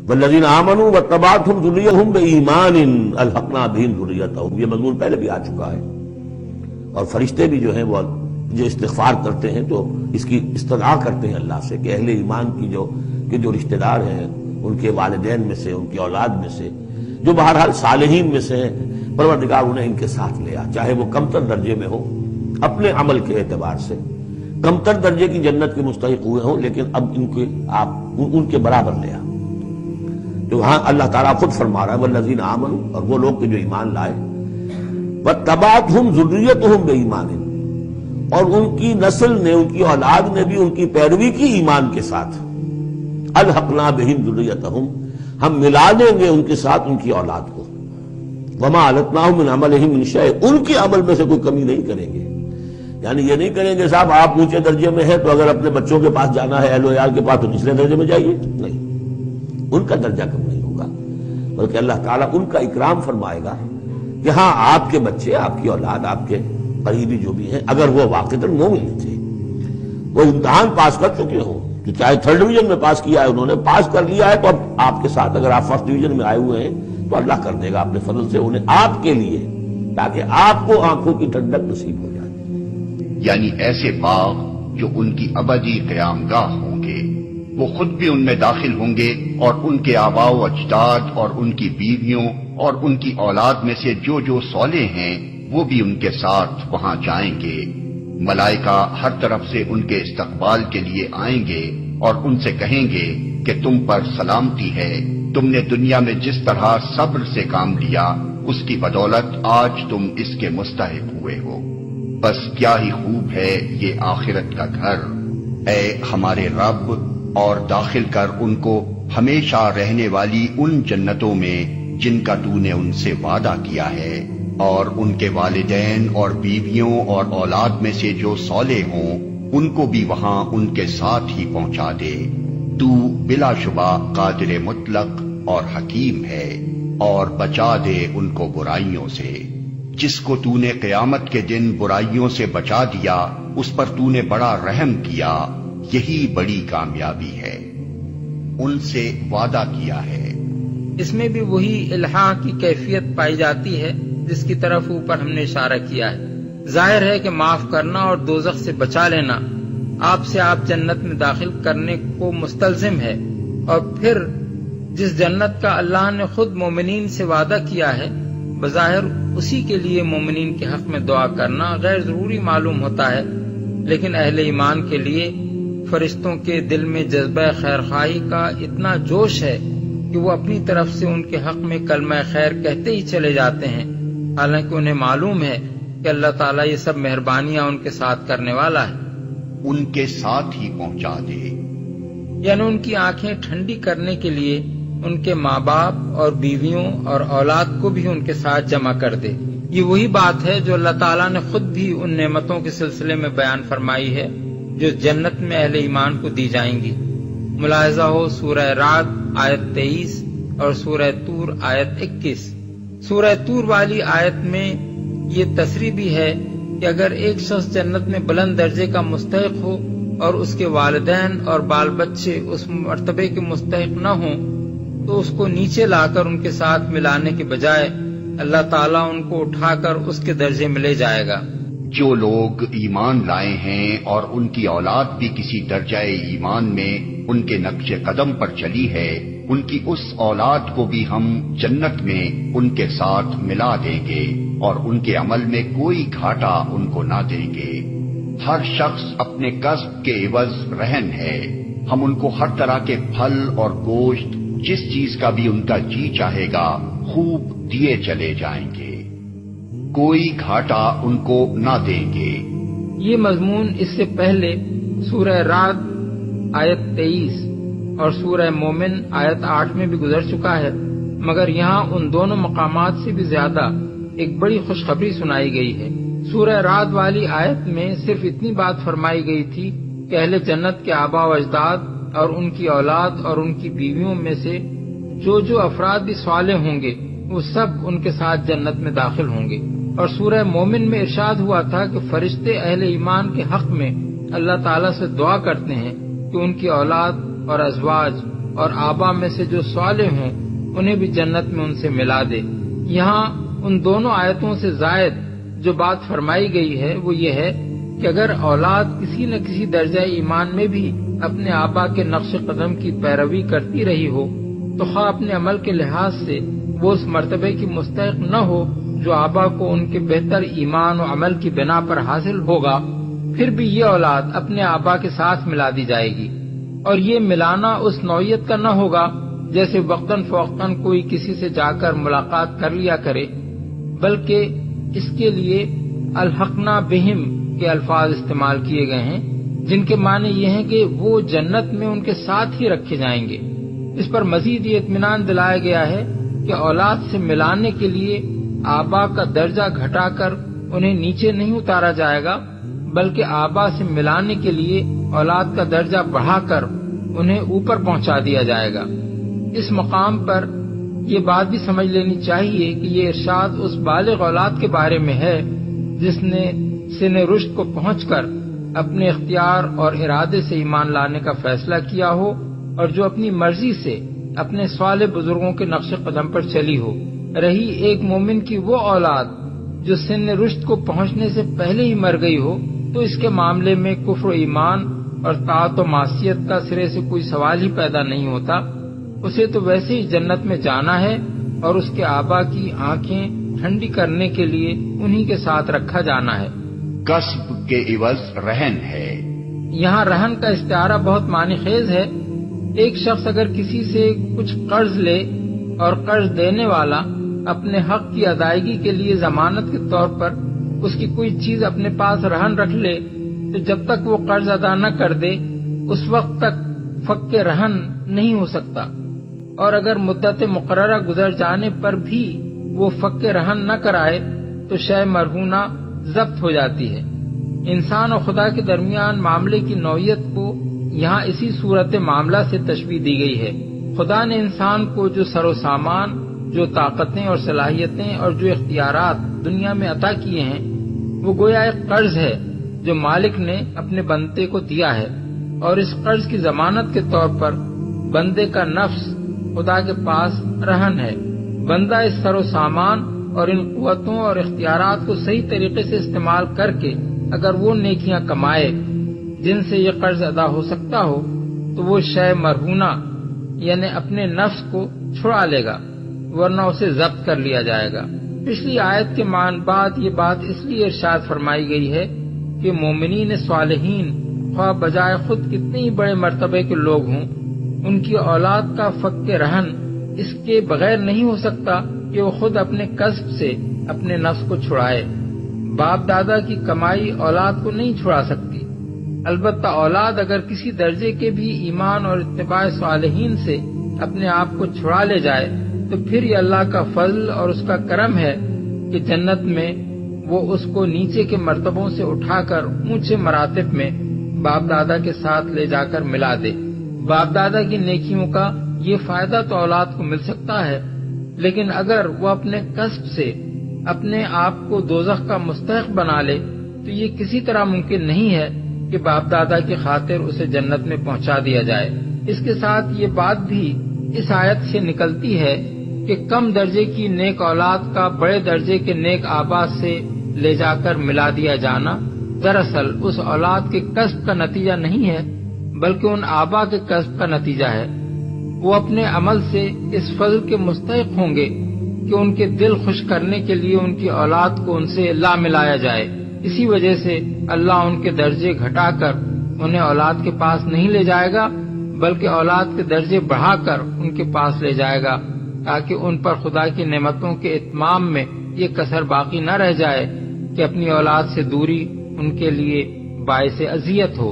والذین آمنوا واتبعتهم ذریتهم بإیمان الحقنا بہم ذریتهم، یہ مضمون پہلے بھی آ چکا ہے۔ اور فرشتے بھی جو ہیں وہ جو استغفار کرتے ہیں تو اس کی استدعا کرتے ہیں اللہ سے کہ اہل ایمان کی جو رشتہ دار ہیں، ان کے والدین میں سے، ان کی اولاد میں سے، جو بہرحال صالحین میں سے ہیں، پروردگار انہیں ان کے ساتھ لے آ، چاہے وہ کمتر درجے میں ہو اپنے عمل کے اعتبار سے، کمتر درجے کی جنت کے مستحق ہوئے ہوں، لیکن اب ان کے برابر لے آ۔ تو وہاں اللہ تعالیٰ خود فرما رہا ہے والذین آمنوا، اور وہ لوگ جو ایمان لائے، واتبعتهم ذریتهم بإیمان، اور ان کی نسل نے، ان کی اولاد نے بھی ان کی پیروی کی ایمان کے ساتھ، الحقنا بہم ذریتهم، ہم ملا دیں گے ان کے ساتھ ان کی اولاد کو، وما علتناہم من عملہم من شیء، ان کے عمل میں سے کوئی کمی نہیں کریں گے۔ یعنی یہ نہیں کریں گے صاحب آپ اونچے درجے میں ہیں تو اگر اپنے بچوں کے پاس جانا ہے، اہل و عیال کے پاس، تو نچلے درجے میں جائیے، نہیں، ان کا درجہ کم نہیں ہوگا، بلکہ اللہ تعالیٰ ان کا اکرام فرمائے گا کہ ہاں آپ کے بچے، آپ کی اولاد، آپ کے قریبی جو بھی ہیں، اگر وہ واقعتاً مومن تھے، وہ امتحان پاس کر چکے ہوں، کہ چاہے 3rd ڈویژن میں پاس کیا ہے انہوں نے، پاس کر لیا ہے، تو اب آپ کے ساتھ اگر آپ 1st ڈویژن میں آئے ہوئے ہیں تو اللہ کر دے گا اپنے فضل سے انہیں آپ کے لیے، تاکہ آپ کو آنکھوں کی ٹھنڈک نصیب ہو جائے۔ یعنی ایسے باغ جو ان کی ابدی قیام گاہ ہوں گے، وہ خود بھی ان میں داخل ہوں گے، اور ان کے آباء و اجداد اور ان کی بیویوں اور ان کی اولاد میں سے جو صالح ہیں وہ بھی ان کے ساتھ وہاں جائیں گے۔ ملائکہ ہر طرف سے ان کے استقبال کے لیے آئیں گے اور ان سے کہیں گے کہ تم پر سلامتی ہے، تم نے دنیا میں جس طرح صبر سے کام لیا اس کی بدولت آج تم اس کے مستحق ہوئے ہو، بس کیا ہی خوب ہے یہ آخرت کا گھر، اے ہمارے رب، اور داخل کر ان کو ہمیشہ رہنے والی ان جنتوں میں جن کا تو نے ان سے وعدہ کیا ہے، اور ان کے والدین اور بیویوں اور اولاد میں سے جو صالح ہوں ان کو بھی وہاں ان کے ساتھ ہی پہنچا دے۔ تو بلا شبہ قادر مطلق اور حکیم ہے، اور بچا دے ان کو برائیوں سے۔ جس کو تو نے قیامت کے دن برائیوں سے بچا دیا اس پر تو نے بڑا رحم کیا، یہی بڑی کامیابی ہے۔ ان سے وعدہ کیا ہے۔ اس میں بھی وہی الحاح کی کیفیت پائی جاتی ہے جس کی طرف اوپر ہم نے اشارہ کیا ہے۔ ظاہر ہے کہ معاف کرنا اور دوزخ سے بچا لینا آپ سے آپ جنت میں داخل کرنے کو مستلزم ہے، اور پھر جس جنت کا اللہ نے خود مومنین سے وعدہ کیا ہے، بظاہر اسی کے لیے مومنین کے حق میں دعا کرنا غیر ضروری معلوم ہوتا ہے، لیکن اہل ایمان کے لیے فرشتوں کے دل میں جذبہ خیرخواہی کا اتنا جوش ہے کہ وہ اپنی طرف سے ان کے حق میں کلمہ خیر کہتے ہی چلے جاتے ہیں، حالانکہ انہیں معلوم ہے کہ اللہ تعالیٰ یہ سب مہربانیاں ان کے ساتھ کرنے والا ہے۔ ان کے ساتھ ہی پہنچا دے، یعنی ان کی آنکھیں ٹھنڈی کرنے کے لیے ان کے ماں باپ اور بیویوں اور اولاد کو بھی ان کے ساتھ جمع کر دے۔ یہ وہی بات ہے جو اللہ تعالیٰ نے خود بھی ان نعمتوں کے سلسلے میں بیان فرمائی ہے جو جنت میں اہل ایمان کو دی جائیں گی۔ ملاحظہ ہو سورہ رعد آیت 23 اور سورہ طور آیت 21۔ سورہ طور والی آیت میں یہ تصریح بھی ہے کہ اگر ایک شخص جنت میں بلند درجے کا مستحق ہو اور اس کے والدین اور بال بچے اس مرتبے کے مستحق نہ ہوں تو اس کو نیچے لا کر ان کے ساتھ ملانے کے بجائے اللہ تعالیٰ ان کو اٹھا کر اس کے درجے میں لے جائے گا۔ جو لوگ ایمان لائے ہیں اور ان کی اولاد بھی کسی درجہ ایمان میں ان کے نقش قدم پر چلی ہے، ان کی اس اولاد کو بھی ہم جنت میں ان کے ساتھ ملا دیں گے اور ان کے عمل میں کوئی گھاٹا ان کو نہ دیں گے۔ ہر شخص اپنے کسب کے عوض رہن ہے، ہم ان کو ہر طرح کے پھل اور گوشت جس چیز کا بھی ان کا جی چاہے گا خوب دیے چلے جائیں گے، کوئی گھاٹا ان کو نہ دیں گے۔ یہ مضمون اس سے پہلے سورہ رعد آیت 23 اور سورہ مومن آیت 8 میں بھی گزر چکا ہے، مگر یہاں ان دونوں مقامات سے بھی زیادہ ایک بڑی خوشخبری سنائی گئی ہے۔ سورہ رعد والی آیت میں صرف اتنی بات فرمائی گئی تھی کہ اہل جنت کے آباء و اجداد اور ان کی اولاد اور ان کی بیویوں میں سے جو افراد بھی صالح ہوں گے وہ سب ان کے ساتھ جنت میں داخل ہوں گے، اور سورہ مومن میں ارشاد ہوا تھا کہ فرشتے اہل ایمان کے حق میں اللہ تعالیٰ سے دعا کرتے ہیں کہ ان کی اولاد اور ازواج اور آبا میں سے جو صالح ہوں انہیں بھی جنت میں ان سے ملا دے۔ یہاں ان دونوں آیتوں سے زائد جو بات فرمائی گئی ہے وہ یہ ہے کہ اگر اولاد کسی نہ کسی درجہ ایمان میں بھی اپنے آبا کے نقش قدم کی پیروی کرتی رہی ہو تو خواہ اپنے عمل کے لحاظ سے وہ اس مرتبے کی مستحق نہ ہو جو آبا کو ان کے بہتر ایمان و عمل کی بنا پر حاصل ہوگا، پھر بھی یہ اولاد اپنے آبا کے ساتھ ملا دی جائے گی، اور یہ ملانا اس نوعیت کا نہ ہوگا جیسے وقتاً فوقتاً کوئی کسی سے جا کر ملاقات کر لیا کرے، بلکہ اس کے لیے الحقنا بہم کے الفاظ استعمال کیے گئے ہیں، جن کے معنی یہ ہیں کہ وہ جنت میں ان کے ساتھ ہی رکھے جائیں گے۔ اس پر مزید یہ اطمینان دلایا گیا ہے کہ اولاد سے ملانے کے لیے آبا کا درجہ گھٹا کر انہیں نیچے نہیں اتارا جائے گا، بلکہ آبا سے ملانے کے لیے اولاد کا درجہ بڑھا کر انہیں اوپر پہنچا دیا جائے گا۔ اس مقام پر یہ بات بھی سمجھ لینی چاہیے کہ یہ ارشاد اس بالغ اولاد کے بارے میں ہے جس نے سن رشد کو پہنچ کر اپنے اختیار اور ارادے سے ایمان لانے کا فیصلہ کیا ہو اور جو اپنی مرضی سے اپنے صالح بزرگوں کے نقش قدم پر چلی ہو۔ رہی ایک مومن کی وہ اولاد جو سن رشد کو پہنچنے سے پہلے ہی مر گئی ہو تو اس کے معاملے میں کفر و ایمان اور طاعت و معصیت کا سرے سے کوئی سوال ہی پیدا نہیں ہوتا، اسے تو ویسے ہی جنت میں جانا ہے اور اس کے آبا کی آنکھیں ٹھنڈی کرنے کے لیے انہی کے ساتھ رکھا جانا ہے۔ کسب کے عوض رہن ہے۔ یہاں رہن کا استعارہ بہت معنی خیز ہے۔ ایک شخص اگر کسی سے کچھ قرض لے اور قرض دینے والا اپنے حق کی ادائیگی کے لیے ضمانت کے طور پر اس کی کوئی چیز اپنے پاس رہن رکھ لے تو جب تک وہ قرض ادا نہ کر دے اس وقت تک فک رہن نہیں ہو سکتا، اور اگر مدت مقررہ گزر جانے پر بھی وہ فک رہن نہ کرائے تو شے مرہونہ ضبط ہو جاتی ہے۔ انسان اور خدا کے درمیان معاملے کی نوعیت کو یہاں اسی صورت معاملہ سے تشبیہ دی گئی ہے۔ خدا نے انسان کو جو سر و سامان، جو طاقتیں اور صلاحیتیں اور جو اختیارات دنیا میں عطا کیے ہیں وہ گویا ایک قرض ہے جو مالک نے اپنے بندے کو دیا ہے، اور اس قرض کی ضمانت کے طور پر بندے کا نفس خدا کے پاس رہن ہے۔ بندہ اس سر و سامان اور ان قوتوں اور اختیارات کو صحیح طریقے سے استعمال کر کے اگر وہ نیکیاں کمائے جن سے یہ قرض ادا ہو سکتا ہو تو وہ شے مرہونہ یعنی اپنے نفس کو چھڑا لے گا، ورنہ اسے ضبط کر لیا جائے گا۔ پچھلی آیت کے بعد یہ بات اس لیے ارشاد فرمائی گئی ہے کہ مومنین صالحین خواہ بجائے خود کتنے ہی بڑے مرتبے کے لوگ ہوں، ان کی اولاد کا فک رہن اس کے بغیر نہیں ہو سکتا کہ وہ خود اپنے کسب سے اپنے نفس کو چھڑائے۔ باپ دادا کی کمائی اولاد کو نہیں چھڑا سکتی، البتہ اولاد اگر کسی درجے کے بھی ایمان اور اتباع صالحین سے اپنے آپ کو چھڑا لے جائے تو پھر یہ اللہ کا فضل اور اس کا کرم ہے کہ جنت میں وہ اس کو نیچے کے مرتبوں سے اٹھا کر اونچے مراتب میں باپ دادا کے ساتھ لے جا کر ملا دے۔ باپ دادا کی نیکیوں کا یہ فائدہ تو اولاد کو مل سکتا ہے، لیکن اگر وہ اپنے کسب سے اپنے آپ کو دوزخ کا مستحق بنا لے تو یہ کسی طرح ممکن نہیں ہے کہ باپ دادا کی خاطر اسے جنت میں پہنچا دیا جائے۔ اس کے ساتھ یہ بات بھی اس آیت سے نکلتی ہے کہ کم درجے کی نیک اولاد کا بڑے درجے کے نیک آبا سے لے جا کر ملا دیا جانا دراصل اس اولاد کے کسب کا نتیجہ نہیں ہے بلکہ ان آبا کے کسب کا نتیجہ ہے۔ وہ اپنے عمل سے اس فضل کے مستحق ہوں گے کہ ان کے دل خوش کرنے کے لیے ان کی اولاد کو ان سے لا ملایا جائے۔ اسی وجہ سے اللہ ان کے درجے گھٹا کر انہیں اولاد کے پاس نہیں لے جائے گا بلکہ اولاد کے درجے بڑھا کر ان کے پاس لے جائے گا تاکہ ان پر خدا کی نعمتوں کے اتمام میں یہ کسر باقی نہ رہ جائے کہ اپنی اولاد سے دوری ان کے لیے باعث اذیت ہو۔